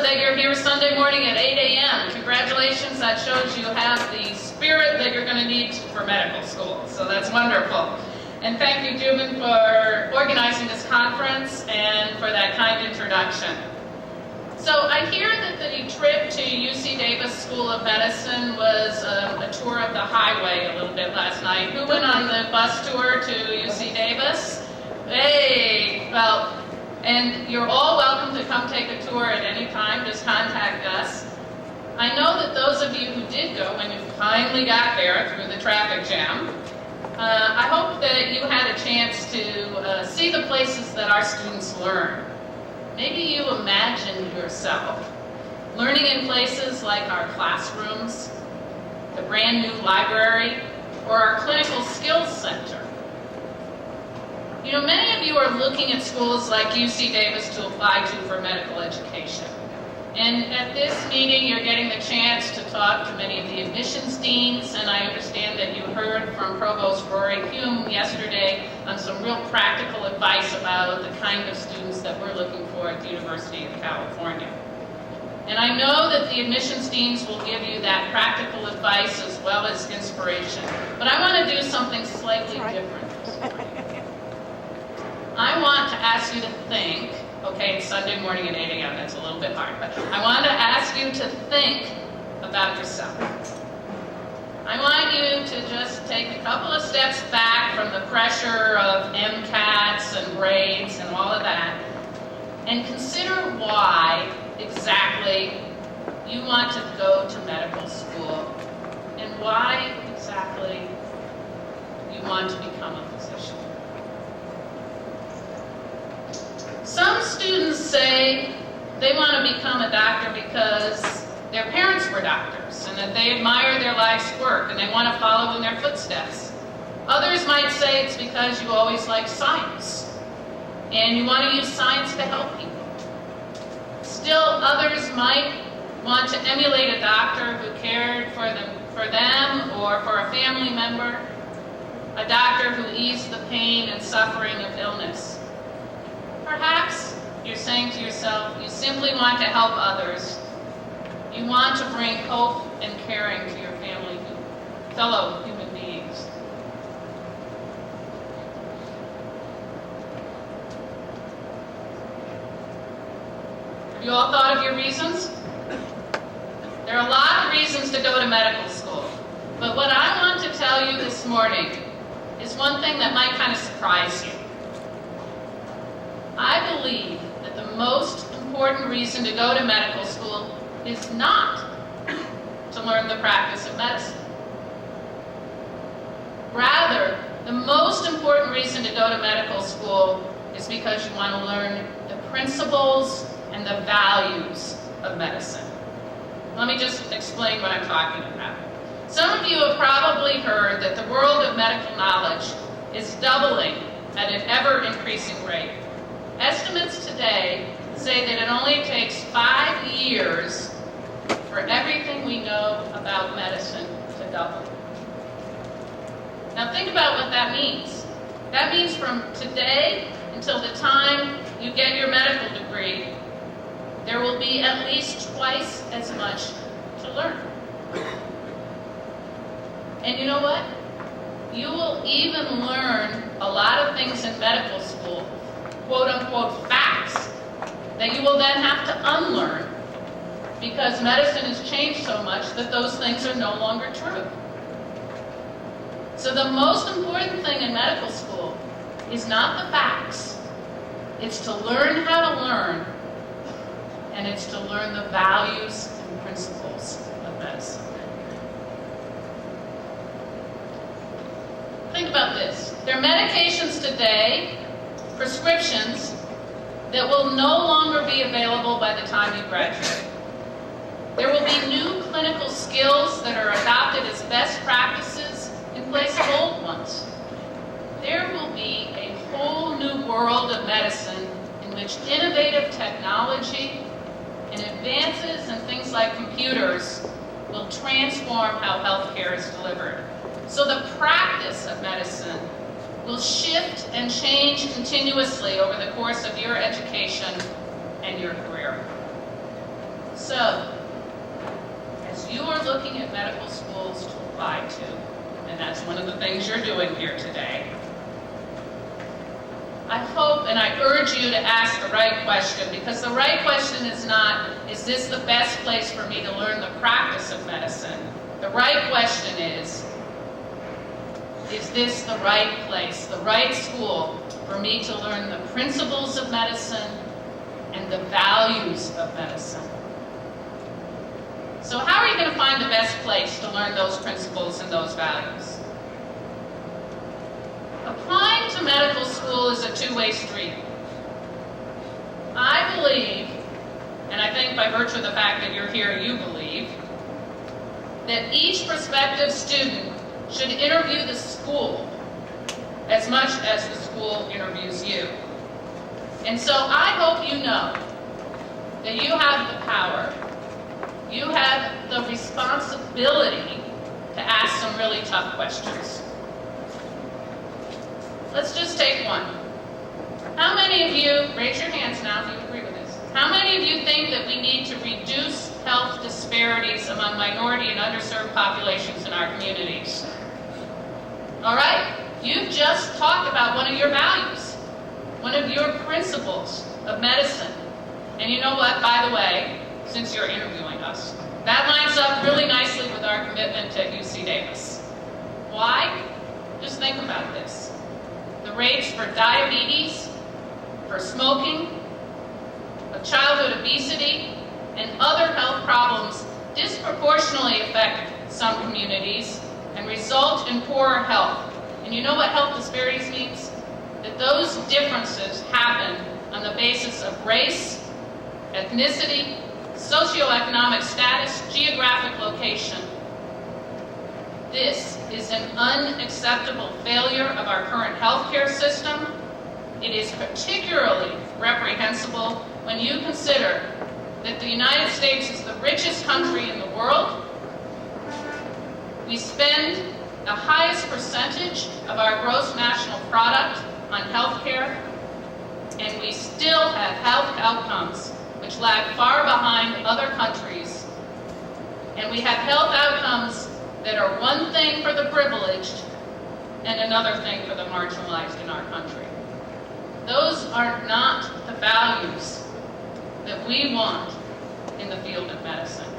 that you're here Sunday morning at 8 a.m. Congratulations, that shows you have the spirit that you're going to need for medical school. So that's wonderful. And thank you, Jubin, for organizing this conference and for that kind introduction. So I hear that the trip to UC Davis School of Medicine was a tour of the highway a little bit last night. Who went on the bus tour to UC Davis? Hey, well, and you're all welcome to come take a tour at any time. Just contact us. I know that those of you who did go, when you finally got there through the traffic jam, I hope that you had a chance to see the places that our students learn. Maybe you imagine yourself learning in places like our classrooms, the brand new library, or our clinical skills center. You know, many of you are looking at schools like UC Davis to apply to for medical education. And at this meeting, you're getting the chance to talk to many of the admissions deans, and I understand that you heard from Provost Rory Hume yesterday on some real practical advice about the kind of students that we're looking for at the University of California. And I know that the admissions deans will give you that practical advice as well as inspiration. But I want to do something slightly different this morning. I want to ask you to think, okay, it's Sunday morning at 8 a.m., that's a little bit hard, but I want to ask you to think about yourself. I want you to just take a couple of steps back from the pressure of MCATs and grades and all of that, and consider why exactly you want to go to medical school, and why exactly you want to become a physician. Some students say they want to become a doctor because their parents were doctors and that they admire their life's work and they want to follow in their footsteps. Others might say it's because you always like science and you want to use science to help people. Still, others might want to emulate a doctor who cared for them or for a family member, a doctor who eased the pain and suffering of illness. Perhaps you're saying to yourself, you simply want to help others. You want to bring hope and caring to your family, fellow human beings. Have you all thought of your reasons? There are a lot of reasons to go to medical school. But what I want to tell you this morning is one thing that might kind of surprise you. I believe that the most important reason to go to medical school is not to learn the practice of medicine. Rather, the most important reason to go to medical school is because you want to learn the principles and the values of medicine. Let me just explain what I'm talking about. Some of you have probably heard that the world of medical knowledge is doubling at an ever-increasing rate. Estimates today say that it only takes 5 years for everything we know about medicine to double. Now think about what that means. That means from today until the time you get your medical degree, there will be at least twice as much to learn. And you know what? You will even learn a lot of things in medical school, quote-unquote facts, that you will then have to unlearn because medicine has changed so much that those things are no longer true. So the most important thing in medical school is not the facts. It's to learn how to learn, and it's to learn the values and principles of medicine. Think about this. There are medications today, prescriptions, that will no longer be available by the time you graduate. There will be new clinical skills that are adopted as best practices in place of old ones. There will be a whole new world of medicine in which innovative technology and advances in things like computers will transform how healthcare is delivered. So the practice of medicine will shift and change continuously over the course of your education and your career. So, as you are looking at medical schools to apply to, and that's one of the things you're doing here today, I hope and I urge you to ask the right question, because the right question is not, is this the best place for me to learn the practice of medicine? The right question is this the right place, the right school for me to learn the principles of medicine and the values of medicine? So how are you going to find the best place to learn those principles and those values? Applying to medical school is a two-way street. I believe, and I think by virtue of the fact that you're here, you believe, that each prospective student should interview the school as much as the school interviews you. And so I hope you know that you have the power, you have the responsibility to ask some really tough questions. Let's just take one. How many of you, raise your hands now if you agree with this, how many of you think that we need to reduce health disparities among minority and underserved populations in our communities? All right, you've just talked about one of your values, one of your principles of medicine. And you know what, by the way, since you're interviewing us, that lines up really nicely with our commitment to UC Davis. Why? Just think about this. The rates for diabetes, for smoking, of childhood obesity, and other health problems disproportionately affect some communities and result in poorer health. And you know what health disparities means? That those differences happen on the basis of race, ethnicity, socioeconomic status, geographic location. This is an unacceptable failure of our current healthcare system. It is particularly reprehensible when you consider that the United States is the richest country in the world. We spend the highest percentage of our gross national product on healthcare, and we still have health outcomes which lag far behind other countries. And we have health outcomes that are one thing for the privileged and another thing for the marginalized in our country. Those are not the values that we want in the field of medicine.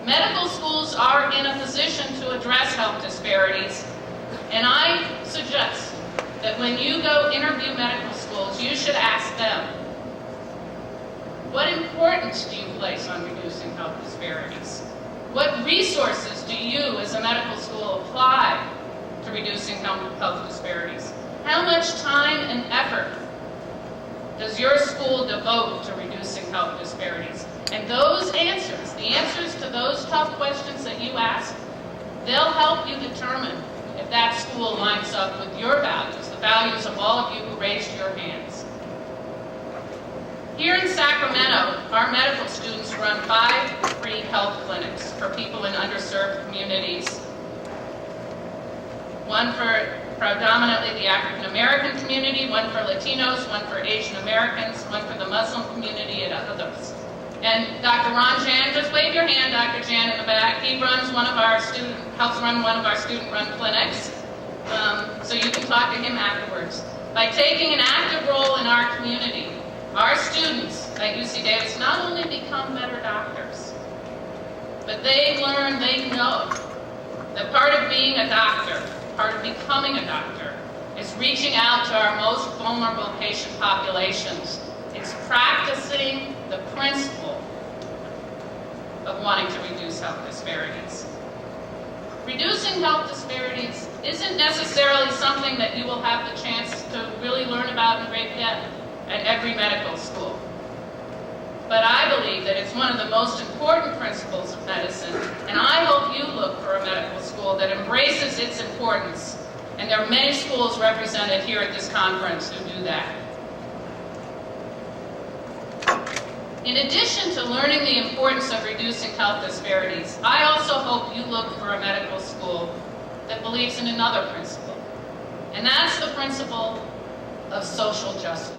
Medical schools are in a position to address health disparities, and I suggest that when you go interview medical schools, you should ask them, what importance do you place on reducing health disparities? What resources do you as a medical school apply to reducing health disparities? How much time and effort does your school devote to reducing health disparities? And those answers, the answers to those tough questions that you ask, they'll help you determine if that school lines up with your values, the values of all of you who raised your hands. Here in Sacramento, our medical students run 5 free health clinics for people in underserved communities. One for predominantly the African American community, one for Latinos, one for Asian Americans, one for the Muslim community, and others. And Dr. Ron Jan, just wave your hand, Dr. Jan in the back. He runs helps run one of our student-run clinics. So you can talk to him afterwards. By taking an active role in our community, our students at UC Davis not only become better doctors, but they learn, they know that part of being a doctor, part of becoming a doctor, is reaching out to our most vulnerable patient populations. It's practicing the principle of wanting to reduce health disparities. Reducing health disparities isn't necessarily something that you will have the chance to really learn about in great depth at every medical school. But I believe that it's one of the most important principles of medicine, and I hope you look for a medical school that embraces its importance. And there are many schools represented here at this conference who do that. In addition to learning the importance of reducing health disparities, I also hope you look for a medical school that believes in another principle, and that's the principle of social justice.